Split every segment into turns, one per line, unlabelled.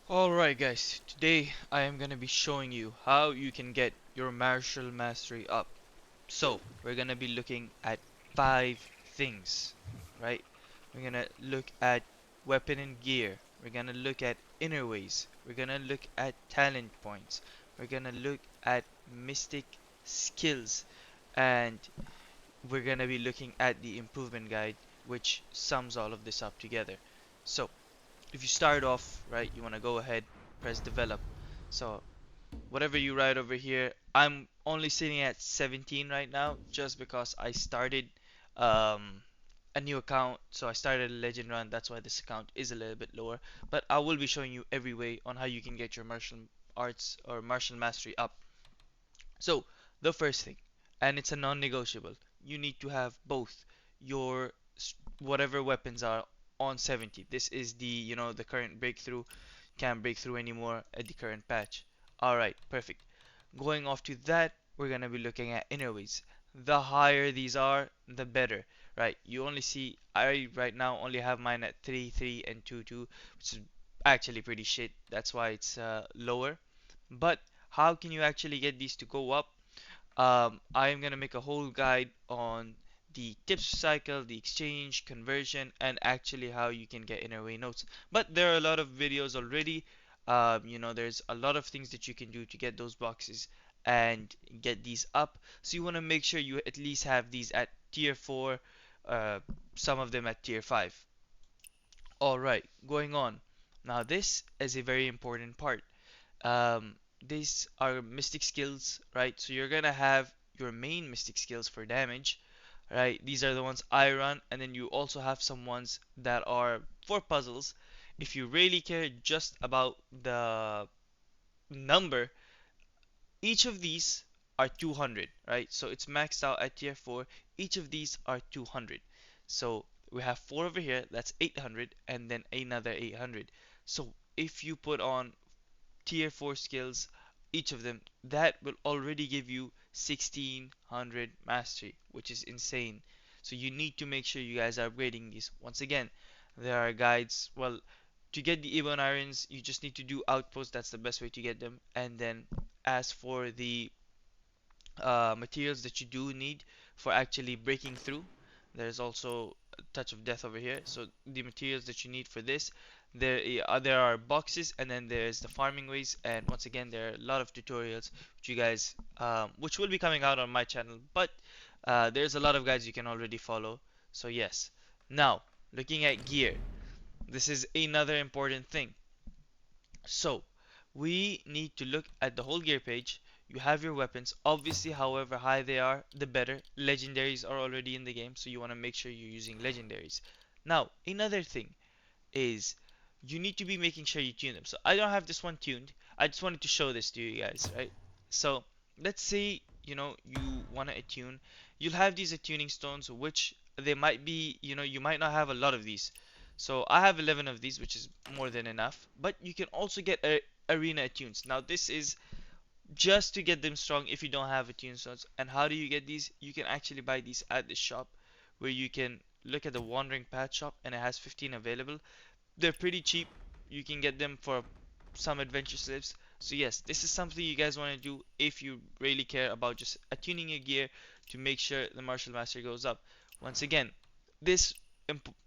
Alright guys, today I am gonna be showing you how you can get your martial mastery up. So, we're gonna be looking at 5 things, right? We're gonna look at weapon and gear. We're gonna look at inner ways. We're gonna look at talent points. We're gonna look at mystic skills. And we're gonna be looking at the improvement guide, which sums all of this up together. So, if you start off, right, you want to go ahead, press develop. So whatever you write over here, I'm only sitting at 17 right now just because I started um, a new account. So I started a legend run. That's why this account is a little bit lower. But I will be showing you every way on how you can get your martial arts or martial mastery up. So the first thing, and it's a non-negotiable, you need to have both your whatever weapons are on 70. This is the current breakthrough. Can't break through anymore at the current patch. Alright, perfect. Going off to that, we're gonna be looking at inner ways. The higher these are, the better. Right? You only see I right now only have mine at 3, 3, and 2, 2, which is actually pretty shit. That's why it's lower. But how can you actually get these to go up? I am gonna make a whole guide on the tips cycle, the exchange, conversion, and actually how you can get inner way notes. But there are a lot of videos already. There's a lot of things that you can do to get those boxes and get these up. So you want to make sure you at least have these at tier 4, uh, some of them at tier 5. Alright, going on. Now this is a very important part. These are mystic skills, right? So you're gonna have your main mystic skills for damage, right? These are the ones I run, and then you also have some ones that are for puzzles. If you really care just about the number, each of these are 200, right? So it's maxed out at tier 4. Each of these are 200. So we have 4 over here, that's 800, and then another 800. So if you put on tier 4 skills, each of them, that will already give you 1600 mastery, which is insane. So you need to make sure you guys are upgrading these. Once again, there are guides. Well, to get the Ebon Irons, you just need to do outposts. That's the best way to get them. And then as for the materials that you do need for actually breaking through. There's also a touch of death over here. So the materials that you need for this, there are boxes, and then there's the farming ways. And once again, there are a lot of tutorials which you guys, which will be coming out on my channel. But there's a lot of guides you can already follow. So yes. Now, looking at gear, this is another important thing. So, we need to look at the whole gear page. You have your weapons. Obviously, however high they are, the better. Legendaries are already in the game, so you want to make sure you're using legendaries. Now, another thing is you need to be making sure you tune them. So, I don't have this one tuned. I just wanted to show this to you guys, right? So, let's say, you want to attune. You'll have these attuning stones, which they might be, you might not have a lot of these. So I have 11 of these, which is more than enough. But you can also get arena attunes. Now this is just to get them strong if you don't have attune stones. And how do you get these? You can actually buy these at the shop, where you can look at the Wandering Path shop, and it has 15 available. They're pretty cheap. You can get them for some adventure slips. So yes, this is something you guys want to do if you really care about just attuning your gear to make sure the martial mastery goes up. Once again, this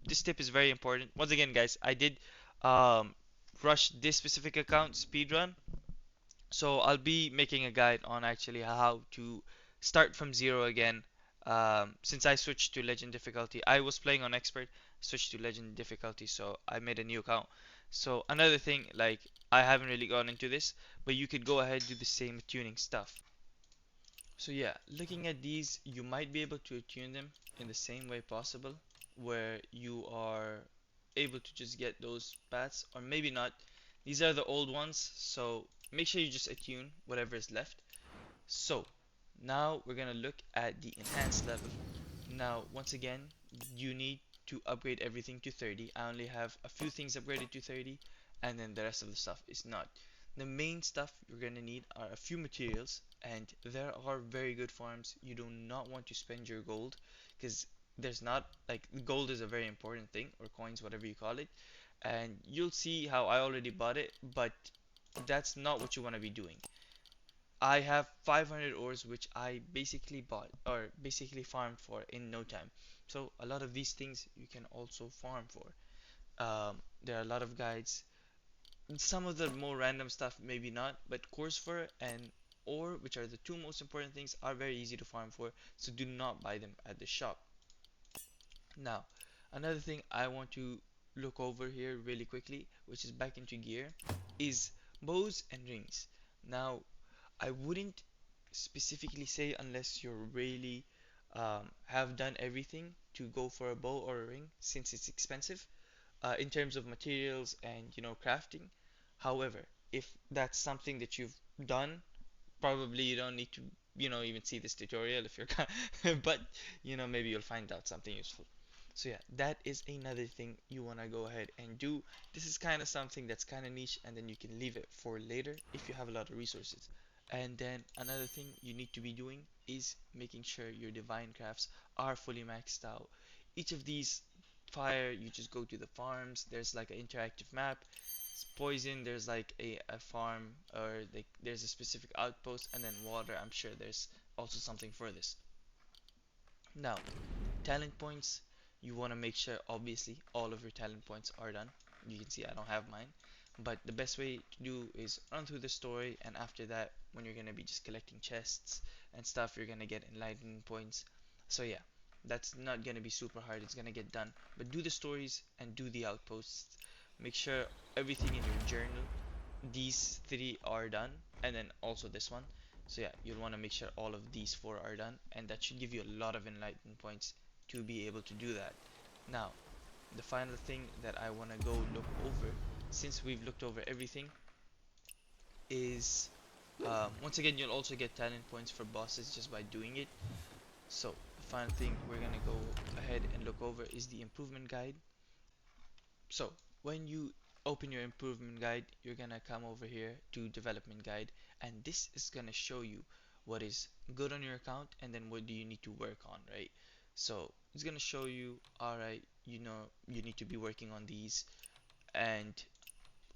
this tip is very important. Once again, guys, I did um, rush this specific account speedrun, so I'll be making a guide on actually how to start from zero again. Since I switched to legend difficulty, I was playing on expert, switched to legend difficulty, so I made a new account. So another thing, like I haven't really gone into this, but you could go ahead and do the same tuning stuff. So yeah, looking at these, you might be able to attune them in the same way possible, where you are able to just get those paths, or maybe not. These are the old ones, so make sure you just attune whatever is left. So now we're gonna look at the enhanced level. Now, once again, you need to upgrade everything to 30. I only have a few things upgraded to 30, and then the rest of the stuff is not. The main stuff you're gonna need are a few materials, and there are very good farms. You do not want to spend your gold, because there's not, like, gold is a very important thing, or coins, whatever you call it, and you'll see how I already bought it, but that's not what you want to be doing. I have 500 ores which I basically bought or basically farmed for in no time. So a lot of these things you can also farm for. There are a lot of guides. Some of the more random stuff maybe not, but coarse fur and ore, which are the two most important things, are very easy to farm for. So do not buy them at the shop. Now, another thing I want to look over here really quickly, which is back into gear, is bows and rings. Now, I wouldn't specifically say unless you're really have done everything to go for a bow or a ring since it's expensive in terms of materials and crafting. However, if that's something that you've done, probably you don't need to even see this tutorial if you're but maybe you'll find out something useful. So yeah, that is another thing you want to go ahead and do. This is kind of something that's kind of niche, and then you can leave it for later if you have a lot of resources. And then another thing you need to be doing is making sure your divine crafts are fully maxed out. Each of these, fire, you just go to the farms, there's like an interactive map. Poison, there's like a farm, or like there's a specific outpost. And then water, I'm sure there's also something for this. Now, talent points, you want to make sure obviously all of your talent points are done. You can see I don't have mine, but the best way to do is run through the story, and after that, when you're gonna be just collecting chests and stuff, you're gonna get enlightenment points. So yeah, that's not gonna be super hard, it's gonna get done. But do the stories and do the outposts. Make sure everything in your journal, these three are done, and then also this one. So yeah, you'll want to make sure all of these four are done, and that should give you a lot of enlightenment points to be able to do that. Now, the final thing that I want to go look over, since we've looked over everything, is once again, you'll also get talent points for bosses just by doing it. So the final thing we're gonna go ahead and look over is the improvement guide. So when you open your improvement guide, you're gonna come over here to development guide, and this is gonna show you what is good on your account and then what do you need to work on, right? So it's gonna show you, alright, you need to be working on these, and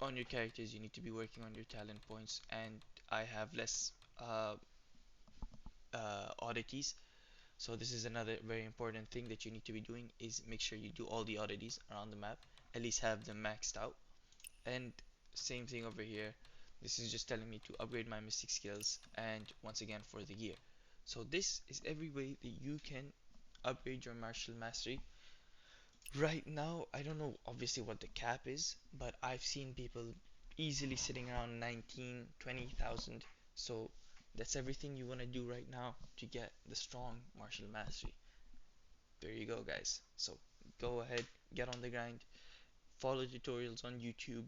on your characters you need to be working on your talent points, and I have less oddities. So this is another very important thing that you need to be doing, is make sure you do all the oddities around the map, at least have them maxed out. And same thing over here, this is just telling me to upgrade my mystic skills, and once again for the gear. So this is every way that you can upgrade your martial mastery. Right now I don't know obviously what the cap is, but I've seen people easily sitting around 19, 20,000. So that's everything you want to do right now to get the strong martial mastery. There you go, guys. So go ahead, get on the grind, follow tutorials on YouTube,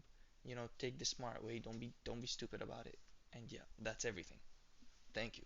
take the smart way, don't be stupid about it. And yeah, that's everything. Thank you.